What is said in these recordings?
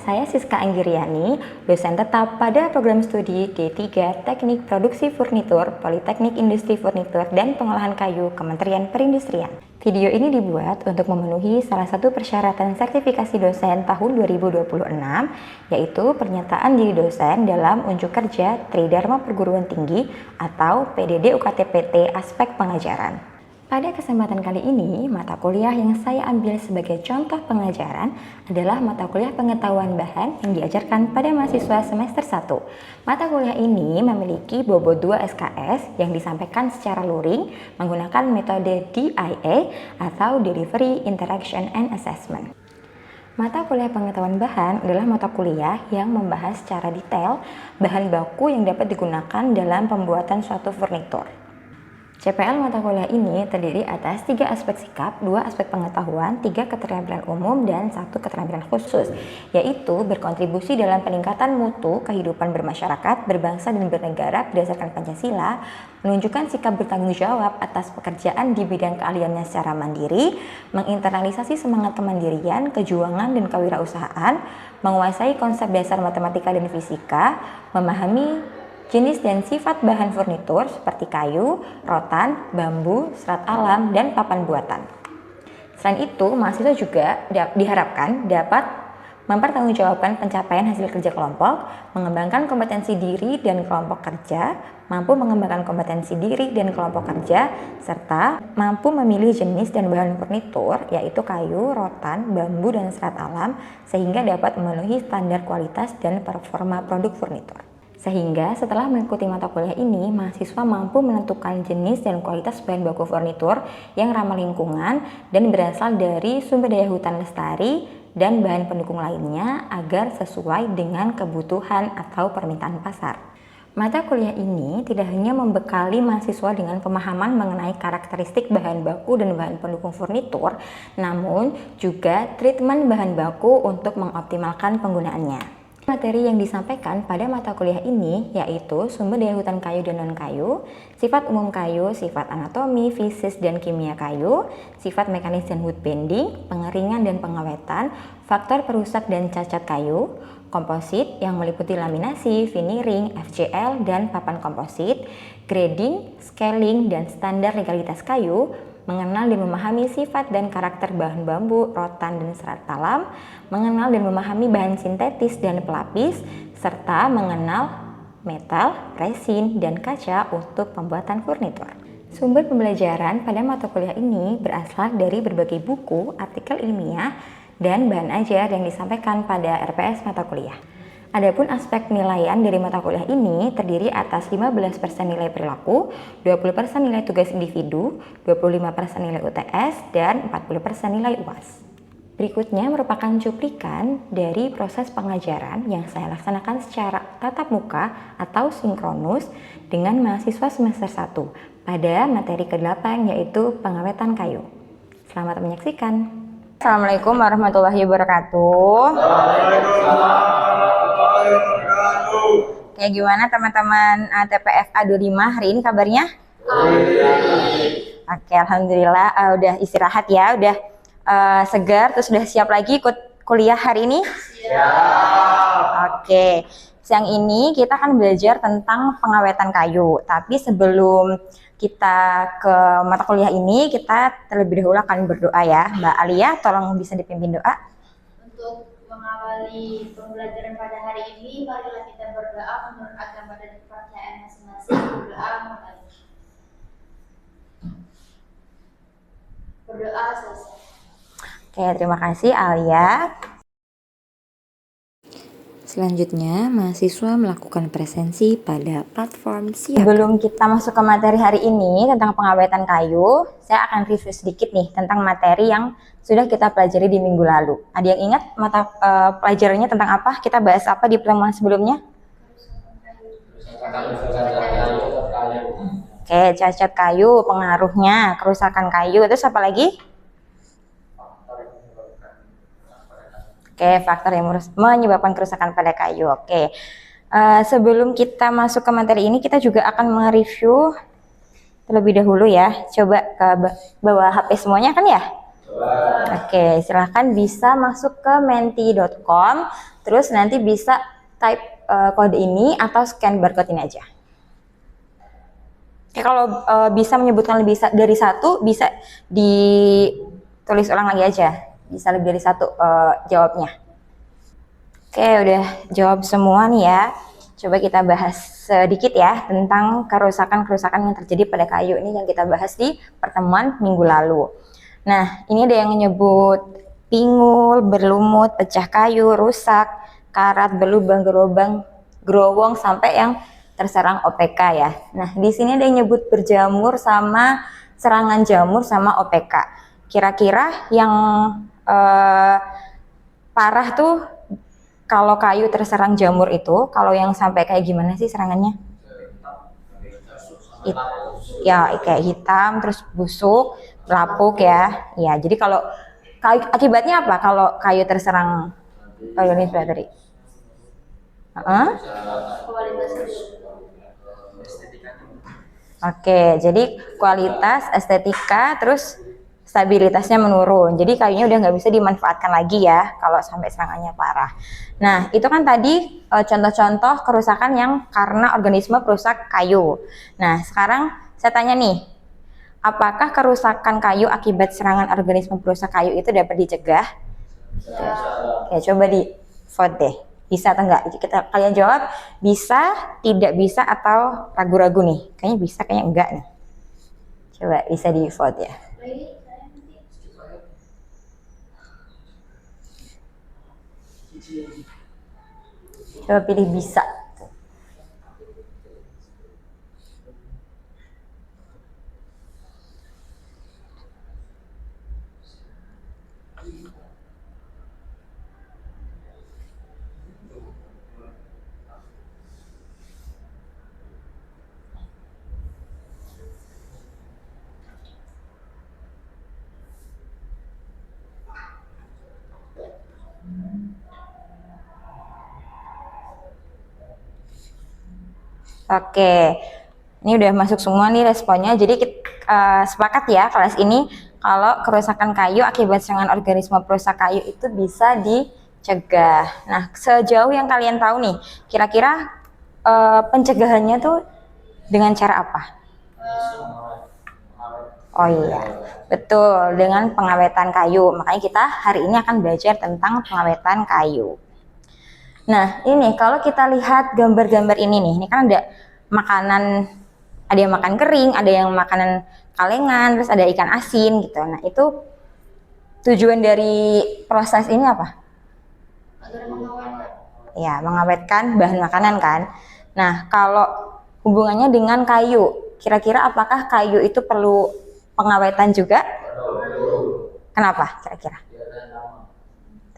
saya Siska Anggiriani, dosen tetap pada program studi D3 Teknik Produksi Furnitur, Politeknik Industri Furnitur dan Pengolahan Kayu, Kementerian Perindustrian. Video ini dibuat untuk memenuhi salah satu persyaratan sertifikasi dosen tahun 2026, yaitu pernyataan diri dosen dalam unjuk kerja Tridharma Perguruan Tinggi atau PDD UKT-PT aspek pengajaran. Pada kesempatan kali ini, mata kuliah yang saya ambil sebagai contoh pengajaran adalah mata kuliah pengetahuan bahan yang diajarkan pada mahasiswa semester 1. Mata kuliah ini memiliki bobot 2 SKS yang disampaikan secara luring menggunakan metode DIA atau Delivery, Interaction, and Assessment. Mata kuliah pengetahuan bahan adalah mata kuliah yang membahas secara detail bahan baku yang dapat digunakan dalam pembuatan suatu furnitur. CPL mata kuliah ini terdiri atas 3 aspek sikap, 2 aspek pengetahuan, 3 keterampilan umum, dan 1 keterampilan khusus, yaitu berkontribusi dalam peningkatan mutu kehidupan bermasyarakat, berbangsa, dan bernegara berdasarkan Pancasila, menunjukkan sikap bertanggung jawab atas pekerjaan di bidang keahliannya secara mandiri, menginternalisasi semangat kemandirian, kejuangan, dan kewirausahaan, menguasai konsep dasar matematika dan fisika, memahami jenis dan sifat bahan furnitur seperti kayu, rotan, bambu, serat alam, dan papan buatan. Selain itu, mahasiswa juga diharapkan dapat mempertanggungjawabkan pencapaian hasil kerja kelompok, mengembangkan kompetensi diri dan kelompok kerja, mampu mengembangkan kompetensi diri dan kelompok kerja, serta mampu memilih jenis dan bahan furnitur, yaitu kayu, rotan, bambu, dan serat alam, sehingga dapat memenuhi standar kualitas dan performa produk furnitur. Sehingga setelah mengikuti mata kuliah ini, mahasiswa mampu menentukan jenis dan kualitas bahan baku furnitur yang ramah lingkungan dan berasal dari sumber daya hutan lestari dan bahan pendukung lainnya agar sesuai dengan kebutuhan atau permintaan pasar. Mata kuliah ini tidak hanya membekali mahasiswa dengan pemahaman mengenai karakteristik bahan baku dan bahan pendukung furnitur, namun juga treatment bahan baku untuk mengoptimalkan penggunaannya. Materi yang disampaikan pada mata kuliah ini yaitu sumber daya hutan kayu dan non-kayu, sifat umum kayu, sifat anatomi, fisis, dan kimia kayu, sifat mekanis dan wood bending, pengeringan dan pengawetan, faktor perusak dan cacat kayu, komposit yang meliputi laminasi, veneering, FGL, dan papan komposit, grading, scaling, dan standar legalitas kayu, mengenal dan memahami sifat dan karakter bahan bambu, rotan, dan serat alam, mengenal dan memahami bahan sintetis dan pelapis, serta mengenal metal, resin, dan kaca untuk pembuatan furnitur. Sumber pembelajaran pada mata kuliah ini berasal dari berbagai buku, artikel ilmiah, dan bahan ajar yang disampaikan pada RPS mata kuliah. Adapun aspek penilaian dari mata kuliah ini terdiri atas 15% nilai perilaku, 20% nilai tugas individu, 25% nilai UTS, dan 40% nilai UAS. Berikutnya merupakan cuplikan dari proses pengajaran yang saya laksanakan secara tatap muka atau sinkronus dengan mahasiswa semester 1 pada materi ke-8 yaitu pengawetan kayu. Selamat menyaksikan. Assalamualaikum warahmatullahi wabarakatuh. Kayak gimana teman-teman TPFA 25 hari ini kabarnya? Oke, alhamdulillah udah istirahat ya, udah segar, terus udah siap lagi ikut kuliah hari ini? Siap. Oke, siang ini kita akan belajar tentang pengawetan kayu. Tapi sebelum kita ke mata kuliah ini, kita terlebih dahulu akan berdoa ya. Mbak Alia, tolong bisa dipimpin doa. Untuk mengawali pembelajaran pada hari ini, marilah kita berdoa menurut agama dan kepercayaan masing-masing. Berdoa mulai. Berdoa selesai. Oke, terima kasih Alia. Selanjutnya, mahasiswa melakukan presensi pada platform Siap. Sebelum kita masuk ke materi hari ini tentang pengawetan kayu, saya akan review sedikit nih tentang materi yang sudah kita pelajari di minggu lalu. Ada yang ingat mata pelajarannya tentang apa? Kita bahas apa di pertemuan sebelumnya? Oke, cacat kayu, pengaruhnya, kerusakan kayu, terus apa lagi? Oke, faktor yang menyebabkan kerusakan pada kayu. Oke, sebelum kita masuk ke materi ini, kita juga akan mereview terlebih dahulu ya. Coba ke bawah HP semuanya kan ya? Oke, silahkan bisa masuk ke menti.com, terus nanti bisa type kode ini atau scan barcode ini aja. Oke, kalau bisa menyebutkan lebih dari satu, bisa ditulis ulang lagi aja. Bisa lebih dari satu jawabnya. Oke, udah jawab semua nih ya. Coba kita bahas sedikit ya tentang kerusakan-kerusakan yang terjadi pada kayu ini yang kita bahas di pertemuan minggu lalu. Nah, ini ada yang menyebut pinggul, berlumut, pecah kayu, rusak, karat, berlubang, gerowong, sampai yang terserang OPK ya. Nah, di sini ada yang nyebut berjamur sama serangan jamur sama OPK. Kira-kira yang parah tuh kalau kayu terserang jamur itu, kalau yang sampai kayak gimana sih serangannya? Ya, kayak hitam, terus busuk, lapuk ya. Ya, jadi kalau akibatnya apa kalau kayu terserang ini tadi? Oke, jadi kualitas, estetika, terus stabilitasnya menurun. Jadi kayunya udah nggak bisa dimanfaatkan lagi ya kalau sampai serangannya parah. Nah, itu kan tadi contoh-contoh kerusakan yang karena organisme perusak kayu. Nah, sekarang saya tanya nih, apakah kerusakan kayu akibat serangan organisme perusak kayu itu dapat dicegah? Ya, coba di vote deh. Bisa atau enggak? Kalian jawab bisa, tidak bisa, atau ragu-ragu nih. Kayaknya bisa, kayaknya enggak nih. Coba bisa di vote ya. Coba pilih bisa. Oke, ini udah masuk semua nih responnya. Jadi kita sepakat ya kelas ini kalau kerusakan kayu akibat serangan organisme perusak kayu itu bisa dicegah. Nah, sejauh yang kalian tahu nih, kira-kira pencegahannya tuh dengan cara apa? Oh iya, betul, dengan pengawetan kayu. Makanya kita hari ini akan belajar tentang pengawetan kayu. Nah, ini kalau kita lihat gambar-gambar ini kan ada makanan, ada yang makan kering, ada yang makanan kalengan, terus ada ikan asin gitu. Nah, itu tujuan dari proses ini apa? Agar mengawetkan. Ya, mengawetkan bahan makanan kan. Nah, kalau hubungannya dengan kayu, kira-kira apakah kayu itu perlu pengawetan juga? Kenapa kira-kira?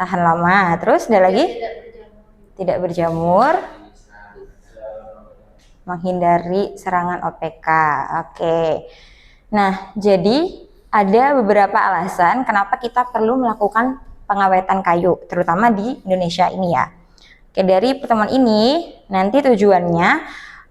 Tahan lama. Terus ada lagi? Tidak berjamur, menghindari serangan OPK. Oke. Nah, jadi ada beberapa alasan kenapa kita perlu melakukan pengawetan kayu, terutama di Indonesia ini ya. Oke, dari pertemuan ini nanti tujuannya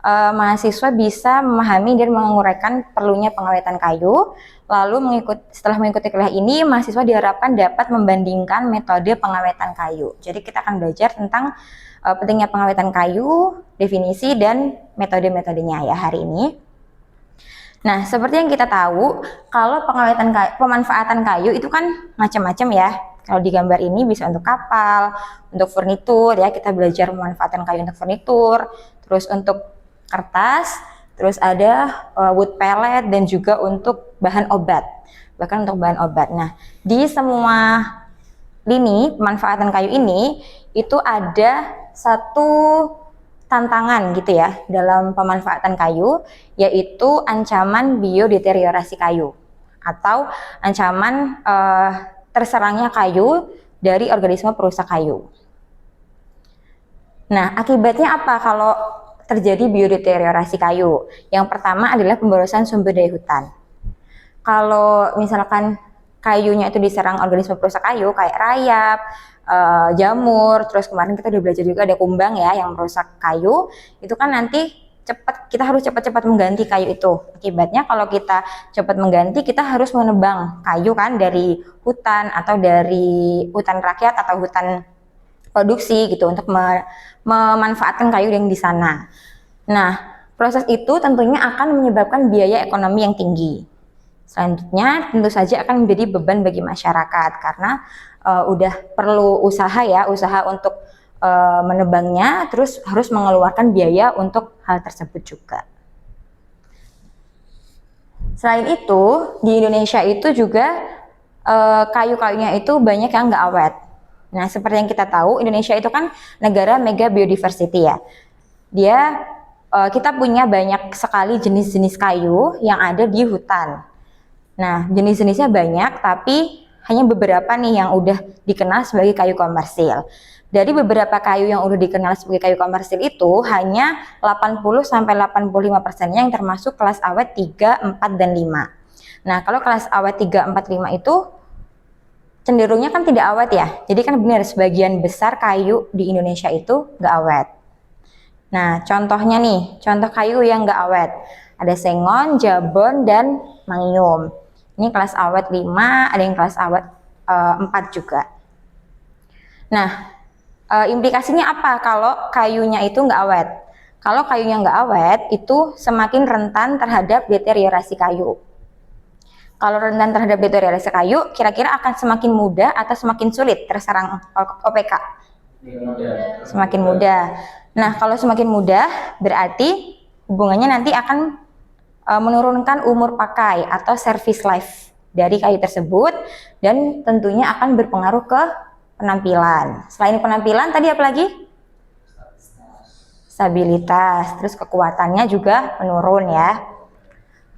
mahasiswa bisa memahami dan menguraikan perlunya pengawetan kayu. Lalu setelah mengikuti kuliah ini, mahasiswa diharapkan dapat membandingkan metode pengawetan kayu. Jadi kita akan belajar tentang pentingnya pengawetan kayu, definisi dan metode-metodenya ya hari ini. Nah, seperti yang kita tahu, kalau pemanfaatan kayu itu kan macam-macam ya. Kalau di gambar ini bisa untuk kapal, untuk furnitur ya, kita belajar memanfaatkan kayu untuk furnitur, terus untuk kertas, terus ada wood pellet dan juga untuk bahan obat, bahkan untuk bahan obat. Nah, di semua lini pemanfaatan kayu ini itu ada satu tantangan gitu ya dalam pemanfaatan kayu, yaitu ancaman biodeteriorasi kayu atau ancaman terserangnya kayu dari organisme perusak kayu. Nah, akibatnya apa kalau terjadi biodeteriorasi kayu? Yang pertama adalah pemborosan sumber daya hutan. Kalau misalkan kayunya itu diserang organisme perusak kayu kayak rayap, jamur, terus kemarin kita udah belajar juga ada kumbang ya yang merusak kayu, itu kan nanti kita harus cepat-cepat mengganti kayu itu. Akibatnya kalau kita cepat mengganti, kita harus menebang kayu kan dari hutan atau dari hutan rakyat atau hutan produksi gitu untuk memanfaatkan kayu yang di sana. Nah, proses itu tentunya akan menyebabkan biaya ekonomi yang tinggi. Selanjutnya tentu saja akan menjadi beban bagi masyarakat karena udah perlu usaha untuk menebangnya, terus harus mengeluarkan biaya untuk hal tersebut juga. Selain itu, di Indonesia itu juga kayu-kayunya itu banyak yang nggak awet. Nah, seperti yang kita tahu, Indonesia itu kan negara mega biodiversity ya. Kita punya banyak sekali jenis-jenis kayu yang ada di hutan. Nah, jenis-jenisnya banyak, tapi hanya beberapa nih yang udah dikenal sebagai kayu komersil. Dari beberapa kayu yang udah dikenal sebagai kayu komersil itu, hanya 80-85% yang termasuk kelas awet 3, 4, dan 5. Nah, kalau kelas awet 3, 4, 5 itu cenderungnya kan tidak awet ya. Jadi kan benar, sebagian besar kayu di Indonesia itu nggak awet. Nah, contohnya nih, contoh kayu yang nggak awet. Ada sengon, jabon, dan mangium. Ini kelas awet 5, ada yang kelas awet 4 juga. Nah, implikasinya apa kalau kayunya itu nggak awet? Kalau kayunya nggak awet, itu semakin rentan terhadap deteriorasi kayu. Kalau rentan terhadap deteriorasi kayu, kira-kira akan semakin mudah atau semakin sulit terserang OPK? Semakin mudah. Nah, kalau semakin mudah, berarti hubungannya nanti akan menurunkan umur pakai atau service life dari kayu tersebut, dan tentunya akan berpengaruh ke penampilan. Selain penampilan, tadi apa lagi? Stabilitas, terus kekuatannya juga menurun ya.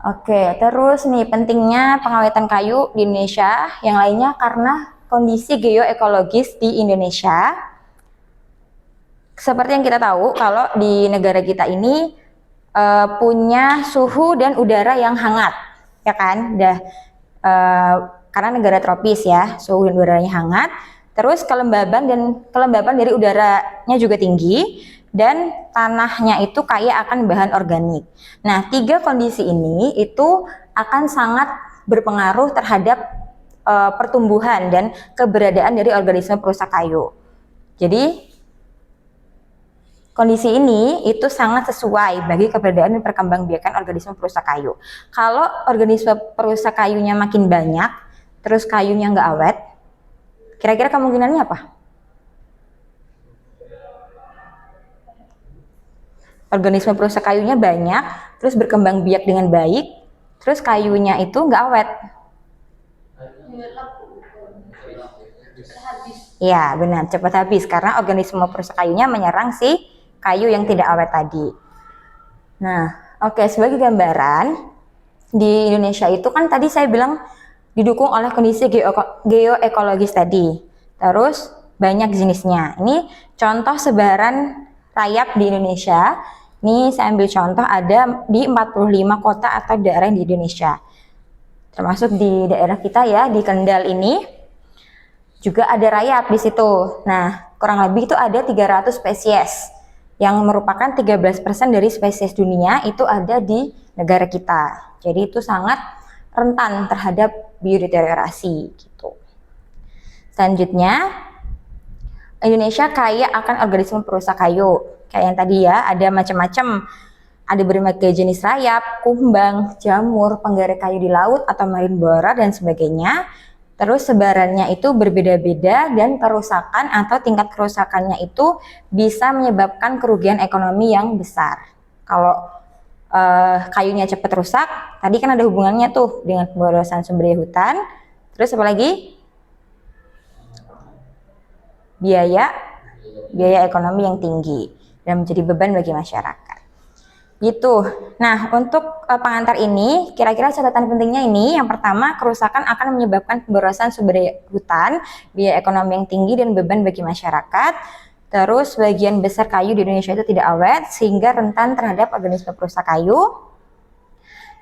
Oke, terus nih pentingnya pengawetan kayu di Indonesia yang lainnya karena kondisi geoekologis di Indonesia. Seperti yang kita tahu, kalau di negara kita ini punya suhu dan udara yang hangat, ya kan? Karena negara tropis ya, suhu dan udaranya hangat. Terus kelembaban dari udaranya juga tinggi, dan tanahnya itu kaya akan bahan organik. Nah, 3 kondisi ini itu akan sangat berpengaruh terhadap pertumbuhan dan keberadaan dari organisme perusak kayu. Jadi kondisi ini itu sangat sesuai bagi keberadaan dan perkembangbiakan organisme perusak kayu. Kalau organisme perusak kayunya makin banyak, terus kayunya nggak awet, kira-kira kemungkinannya apa? Organisme perusak kayunya banyak, terus berkembang biak dengan baik, terus kayunya itu nggak awet. Ya, benar, cepat habis karena organisme perusak kayunya menyerang si kayu yang tidak awet tadi. Nah, oke, sebagai gambaran, di Indonesia itu kan tadi saya bilang didukung oleh kondisi geoekologis tadi. Terus banyak jenisnya. Ini contoh sebaran rayap di Indonesia. Ini saya ambil contoh ada di 45 kota atau daerah di Indonesia. Termasuk di daerah kita ya, di Kendal ini juga ada rayap di situ. Nah, kurang lebih itu ada 300 spesies yang merupakan 13% dari spesies dunia itu ada di negara kita. Jadi itu sangat rentan terhadap biodeteriorasi gitu. Selanjutnya, Indonesia kaya akan organisme perusak kayu. Kayak yang tadi ya, ada macam-macam. Ada berbagai jenis rayap, kumbang, jamur, penggerak kayu di laut atau marine borer dan sebagainya. Terus sebarannya itu berbeda-beda dan kerusakan atau tingkat kerusakannya itu bisa menyebabkan kerugian ekonomi yang besar. Kalau kayunya cepat rusak, tadi kan ada hubungannya tuh dengan pemborosan sumber daya hutan. Terus apa lagi? Biaya ekonomi yang tinggi dan menjadi beban bagi masyarakat. Gitu. Nah, untuk pengantar ini, kira-kira catatan pentingnya ini, yang pertama, kerusakan akan menyebabkan pemborosan sumber daya hutan, biaya ekonomi yang tinggi, dan beban bagi masyarakat. Terus, sebagian besar kayu di Indonesia itu tidak awet, sehingga rentan terhadap organisme perusak kayu.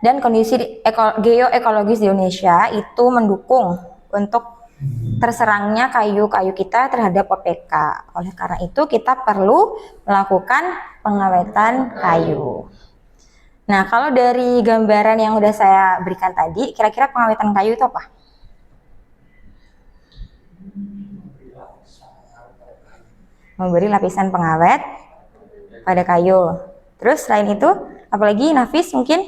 Dan kondisi geoekologis di Indonesia itu mendukung untuk terserangnya kayu-kayu kita terhadap OPK. Oleh karena itu kita perlu melakukan pengawetan kayu. Nah, kalau dari gambaran yang udah saya berikan tadi, kira-kira pengawetan kayu itu apa? Memberi lapisan pengawet pada kayu. Terus selain itu, apalagi Nafis mungkin?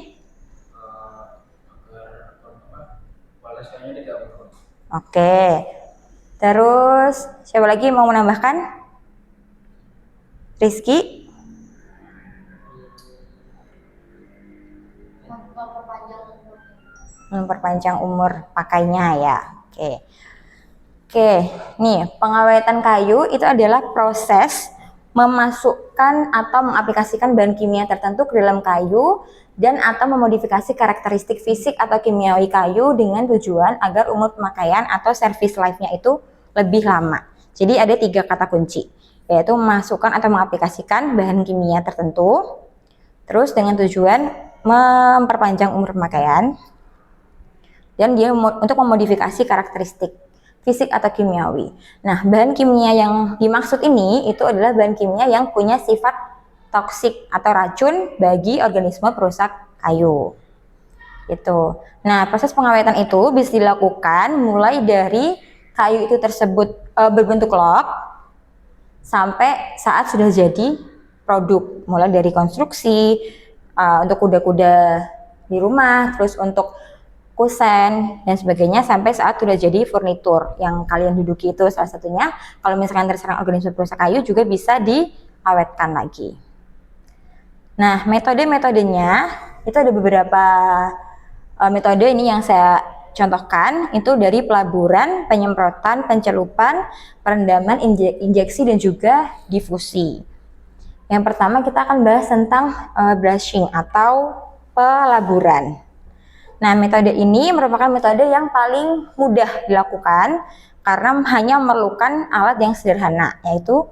Oke. Terus siapa lagi mau menambahkan? Rizky? Memperpanjang umur pakainya ya. Oke, nih pengawetan kayu itu adalah proses memasukkan atau mengaplikasikan bahan kimia tertentu ke dalam kayu dan atau memodifikasi karakteristik fisik atau kimiawi kayu dengan tujuan agar umur pemakaian atau service life-nya itu lebih lama. Jadi ada 3 kata kunci, yaitu memasukkan atau mengaplikasikan bahan kimia tertentu, terus dengan tujuan memperpanjang umur pemakaian, dan dia untuk memodifikasi karakteristik fisik atau kimiawi. Nah, bahan kimia yang dimaksud ini itu adalah bahan kimia yang punya sifat toksik atau racun bagi organisme perusak kayu. Itu. Nah, proses pengawetan itu bisa dilakukan mulai dari kayu itu tersebut berbentuk log sampai saat sudah jadi produk, mulai dari konstruksi untuk kuda-kuda di rumah, terus untuk kusen dan sebagainya, sampai saat sudah jadi furnitur yang kalian duduki itu salah satunya. Kalau misalkan terserang organisme perusak kayu juga bisa diawetkan lagi. Nah, metode-metodenya itu ada beberapa metode ini yang saya contohkan, itu dari pelaburan, penyemprotan, pencelupan, perendaman, injeksi dan juga difusi. Yang pertama kita akan bahas tentang brushing atau pelaburan. Nah, metode ini merupakan metode yang paling mudah dilakukan karena hanya memerlukan alat yang sederhana, yaitu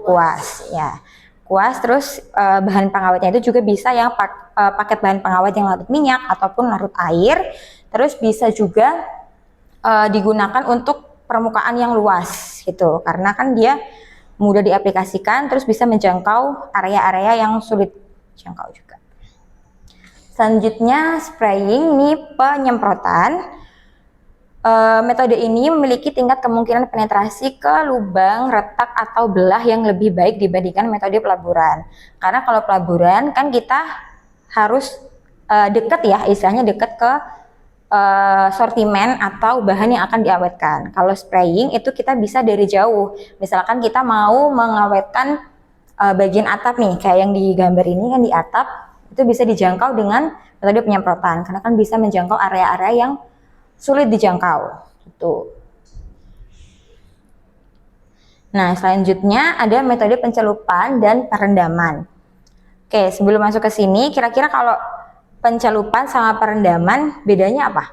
kuas. Ya, kuas. Terus bahan pengawetnya itu juga bisa yang paket bahan pengawet yang larut minyak ataupun larut air. Terus bisa juga digunakan untuk permukaan yang luas, gitu. Karena kan dia mudah diaplikasikan, terus bisa menjangkau area-area yang sulit dijangkau juga. Selanjutnya spraying, ini penyemprotan. Metode ini memiliki tingkat kemungkinan penetrasi ke lubang, retak atau belah yang lebih baik dibandingkan metode pelaburan. Karena kalau pelaburan kan kita harus dekat ya, istilahnya dekat ke sortimen atau bahan yang akan diawetkan. Kalau spraying itu kita bisa dari jauh. Misalkan kita mau mengawetkan bagian atap nih, kayak yang di gambar ini kan di atap, itu bisa dijangkau dengan metode penyemprotan karena kan bisa menjangkau area-area yang sulit dijangkau gitu. Nah, selanjutnya ada metode pencelupan dan perendaman. Oke, sebelum masuk ke sini, kira-kira kalau pencelupan sama perendaman bedanya apa?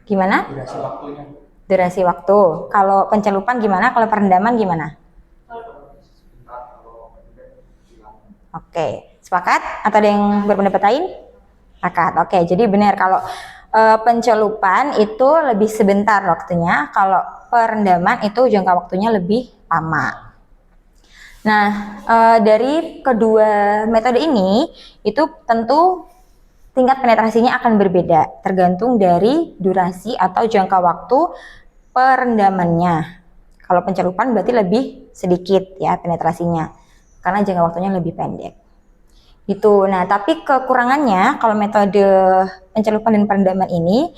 Gimana? Durasi waktu. Kalau pencelupan gimana? Kalau perendaman gimana? Oke, sepakat? Atau ada yang berpendapat lain? Sepakat. Oke, jadi benar kalau pencelupan itu lebih sebentar waktunya, kalau perendaman itu jangka waktunya lebih lama. Nah, dari kedua metode ini itu tentu tingkat penetrasinya akan berbeda, tergantung dari durasi atau jangka waktu perendamannya. Kalau pencelupan berarti lebih sedikit ya penetrasinya, karena jangka waktunya lebih pendek. Gitu. Nah, tapi kekurangannya kalau metode pencelupan dan perendaman ini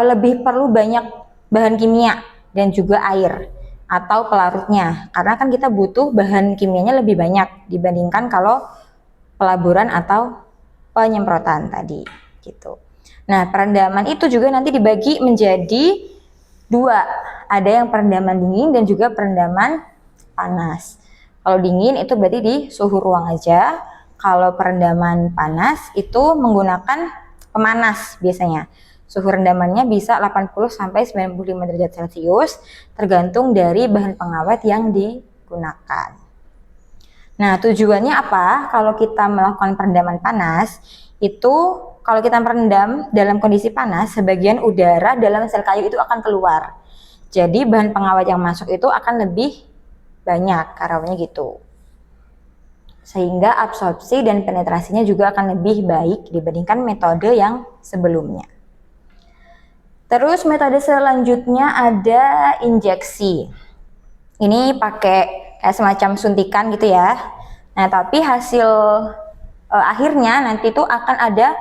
lebih perlu banyak bahan kimia dan juga air atau pelarutnya. Karena kan kita butuh bahan kimianya lebih banyak dibandingkan kalau pelaburan atau penyemprotan tadi. Gitu. Nah, perendaman itu juga nanti dibagi menjadi 2. Ada yang perendaman dingin dan juga perendaman panas. Kalau dingin itu berarti di suhu ruang aja. Kalau perendaman panas itu menggunakan pemanas biasanya. Suhu rendamannya bisa 80 sampai 95 derajat Celcius tergantung dari bahan pengawet yang digunakan. Nah, tujuannya apa? Kalau kita melakukan perendaman panas itu kalau kita merendam dalam kondisi panas, sebagian udara dalam sel kayu itu akan keluar. Jadi bahan pengawet yang masuk itu akan lebih banyak karawannya gitu. Sehingga absorpsi dan penetrasinya juga akan lebih baik dibandingkan metode yang sebelumnya. Terus metode selanjutnya ada injeksi. Ini pakai kayak semacam suntikan gitu ya. Nah, tapi hasil akhirnya nanti tuh akan ada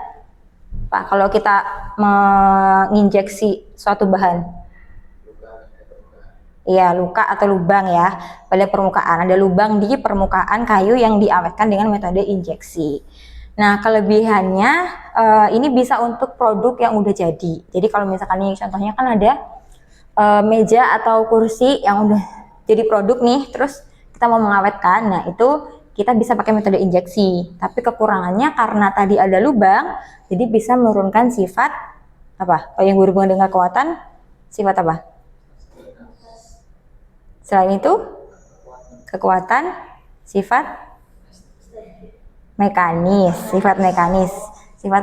Pak, kalau kita menginjeksi suatu bahan. Iya, luka atau lubang ya pada permukaan. Ada lubang di permukaan kayu yang diawetkan dengan metode injeksi. Nah, kelebihannya ini bisa untuk produk yang udah jadi. Jadi kalau misalkan ini contohnya kan ada meja atau kursi yang udah jadi produk nih, terus kita mau mengawetkan. Nah, itu kita bisa pakai metode injeksi. Tapi kekurangannya karena tadi ada lubang, jadi bisa menurunkan sifat apa? Kalau yang berhubungan dengan kekuatan, sifat apa? Selain itu, kekuatan, sifat mekanis, sifat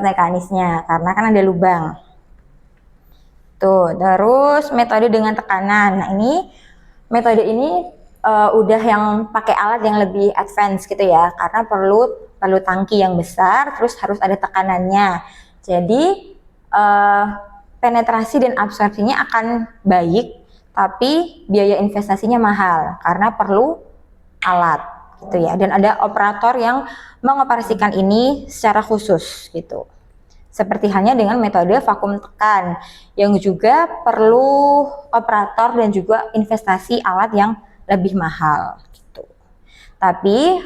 mekanisnya, karena kan ada lubang. Tuh, terus metode dengan tekanan. Nah, metode ini udah yang pakai alat yang lebih advance gitu ya, karena perlu tangki yang besar, terus harus ada tekanannya. Jadi penetrasi dan absorpsinya akan baik, tapi biaya investasinya mahal karena perlu alat gitu ya, dan ada operator yang mengoperasikan ini secara khusus gitu. Seperti halnya dengan metode vakum tekan yang juga perlu operator dan juga investasi alat yang lebih mahal gitu. Tapi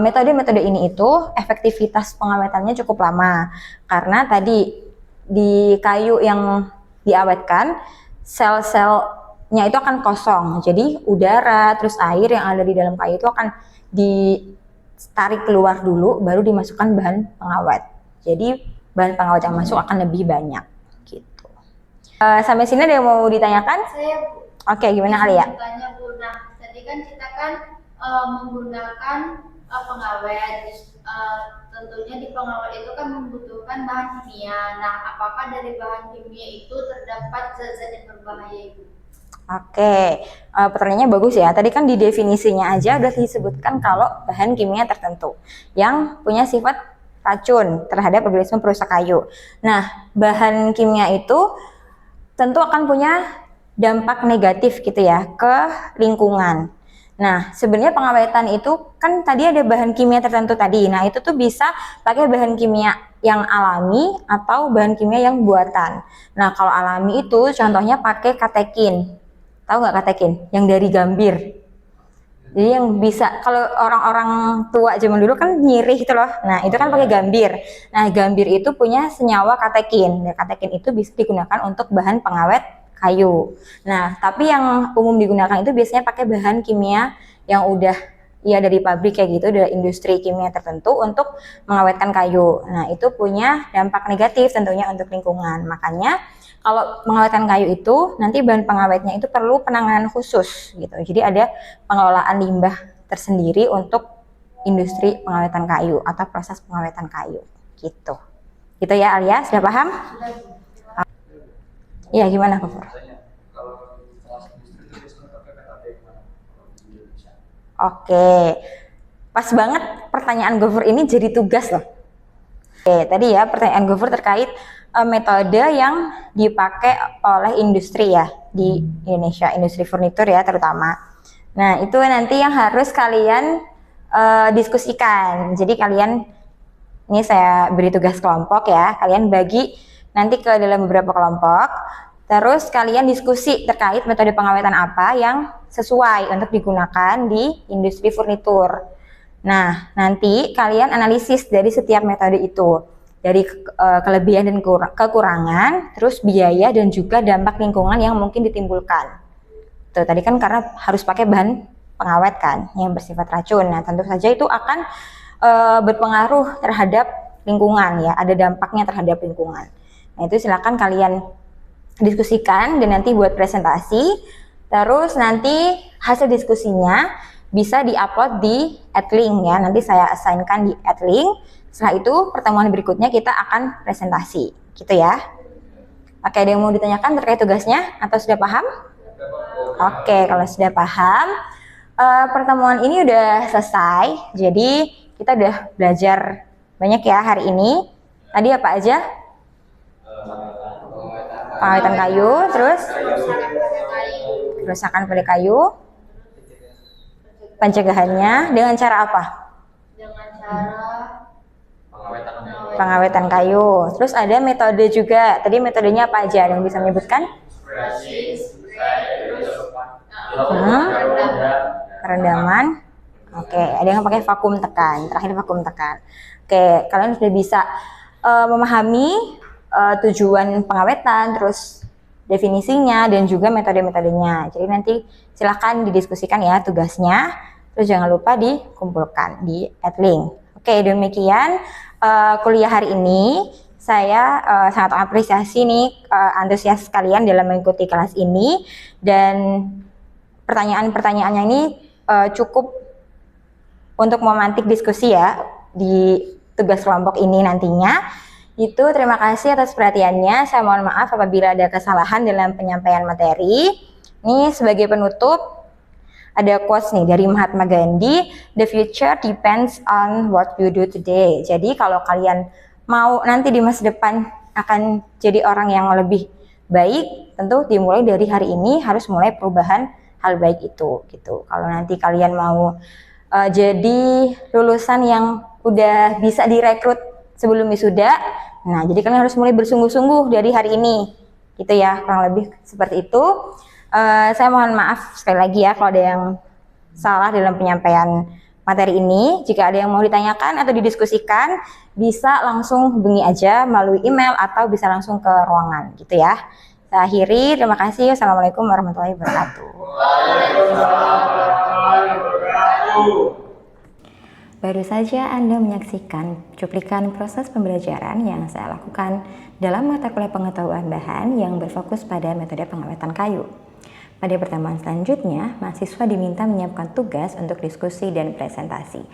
metode-metode ini itu efektivitas pengawetannya cukup lama karena tadi di kayu yang diawetkan sel-selnya itu akan kosong. Jadi udara terus air yang ada di dalam kayu itu akan ditarik keluar dulu baru dimasukkan bahan pengawet. Jadi bahan pengawet yang masuk akan lebih banyak gitu. Sampai sini ada yang mau ditanyakan? Saya Oke, gimana kali ya? Tanya Bu, nah tadi kan kita kan menggunakan pengawet, tentunya di pengawet itu kan membutuhkan bahan kimia. Nah, apakah dari bahan kimia itu terdapat zat-zat yang berbahaya itu? Oke, pertanyaannya bagus ya. Tadi kan di definisinya aja udah disebutkan kalau bahan kimia tertentu yang punya sifat racun terhadap organisme perusak kayu. Nah, bahan kimia itu tentu akan punya dampak negatif gitu ya ke lingkungan. Nah, sebenarnya pengawetan itu kan tadi ada bahan kimia tertentu tadi. Nah, itu tuh bisa pakai bahan kimia yang alami atau bahan kimia yang buatan. Nah, kalau alami itu contohnya pakai katekin. Tahu nggak katekin? Yang dari gambir. Jadi yang bisa, kalau orang-orang tua zaman dulu kan nyirih gitu loh. Nah, itu kan pakai gambir. Nah, gambir itu punya senyawa katekin. Dan katekin itu bisa digunakan untuk bahan pengawet kayu. Nah, tapi yang umum digunakan itu biasanya pakai bahan kimia yang udah ya dari pabrik kayak gitu, dari industri kimia tertentu untuk mengawetkan kayu. Nah, itu punya dampak negatif tentunya untuk lingkungan. Makanya kalau mengawetkan kayu itu nanti bahan pengawetnya itu perlu penanganan khusus gitu. Jadi ada pengelolaan limbah tersendiri untuk industri pengawetan kayu atau proses pengawetan kayu gitu. Gitu ya Alia, sudah paham? Iya, gimana Gofur? Oke, pas banget pertanyaan Gofur ini jadi tugas loh. Oke, tadi ya pertanyaan Gofur terkait metode yang dipakai oleh industri ya di Indonesia, industri furnitur ya terutama. Nah, itu nanti yang harus kalian diskusikan. Jadi kalian, ini saya beri tugas kelompok ya, kalian bagi nanti ke dalam beberapa kelompok, terus kalian diskusi terkait metode pengawetan apa yang sesuai untuk digunakan di industri furnitur. Nah, nanti kalian analisis dari setiap metode itu, dari kelebihan dan kekurangan, terus biaya dan juga dampak lingkungan yang mungkin ditimbulkan. Tuh, tadi kan karena harus pakai bahan pengawet kan, yang bersifat racun. Nah, tentu saja itu akan berpengaruh terhadap lingkungan ya, ada dampaknya terhadap lingkungan. Nah, itu silakan kalian diskusikan dan nanti buat presentasi. Terus nanti hasil diskusinya bisa diupload di Adlink ya. Nanti saya assignkan di Adlink Setelah itu pertemuan berikutnya kita akan presentasi, gitu ya. Oke, ada yang mau ditanyakan terkait tugasnya atau sudah paham? Oke, kalau sudah paham, pertemuan ini udah selesai. Jadi kita udah belajar banyak ya hari ini. Tadi apa aja? Pengawetan kayu, terus kerusakan pada kayu, pencegahannya dengan cara apa? Dengan cara Pengawetan kayu. Terus ada metode juga. Tadi metodenya apa aja? Ada yang bisa menyebutkan? Perendaman. Oke, ada yang pakai vakum tekan. Terakhir vakum tekan. Oke, kalian sudah bisa memahami tujuan pengawetan, terus definisinya dan juga metode-metodenya. Jadi nanti silahkan didiskusikan ya tugasnya. Terus jangan lupa dikumpulkan di @link. Oke, demikian kuliah hari ini. Saya sangat apresiasi nih antusias kalian dalam mengikuti kelas ini, dan pertanyaan-pertanyaannya ini cukup untuk memantik diskusi ya di tugas kelompok ini nantinya. Itu terima kasih atas perhatiannya. Saya mohon maaf apabila ada kesalahan dalam penyampaian materi. Ini sebagai penutup ada quotes nih dari Mahatma Gandhi, "The future depends on what you do today." Jadi kalau kalian mau nanti di masa depan akan jadi orang yang lebih baik, tentu dimulai dari hari ini harus mulai perubahan hal baik itu gitu. Kalau nanti kalian mau jadi lulusan yang udah bisa direkrut sebelum wisuda, nah jadi kalian harus mulai bersungguh-sungguh dari hari ini gitu ya, kurang lebih seperti itu. Saya mohon maaf sekali lagi ya kalau ada yang salah dalam penyampaian materi ini. Jika ada yang mau ditanyakan atau didiskusikan, bisa langsung hubungi aja melalui email atau bisa langsung ke ruangan gitu ya. Saya akhiri, terima kasih. Assalamualaikum warahmatullahi wabarakatuh. Baru saja Anda menyaksikan cuplikan proses pembelajaran yang saya lakukan dalam mata kuliah pengetahuan bahan yang berfokus pada metode pengawetan kayu. Pada pertemuan selanjutnya, mahasiswa diminta menyiapkan tugas untuk diskusi dan presentasi.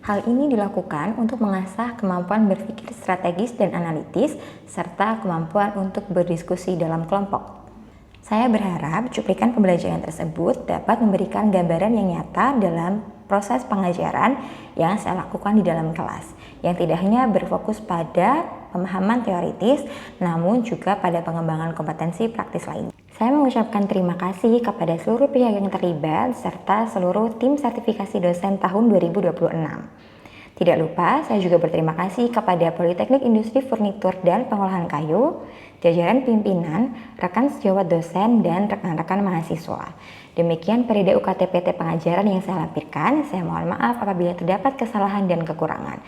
Hal ini dilakukan untuk mengasah kemampuan berpikir strategis dan analitis, serta kemampuan untuk berdiskusi dalam kelompok. Saya berharap cuplikan pembelajaran tersebut dapat memberikan gambaran yang nyata dalam proses pengajaran yang saya lakukan di dalam kelas, yang tidak hanya berfokus pada pemahaman teoritis, namun juga pada pengembangan kompetensi praktis lainnya. Saya mengucapkan terima kasih kepada seluruh pihak yang terlibat serta seluruh tim sertifikasi dosen tahun 2026. Tidak lupa, saya juga berterima kasih kepada Politeknik Industri Furnitur dan Pengolahan Kayu, jajaran pimpinan, rekan sejawat dosen, dan rekan-rekan mahasiswa. Demikian periode UKT PT pengajaran yang saya lampirkan. Saya mohon maaf apabila terdapat kesalahan dan kekurangan.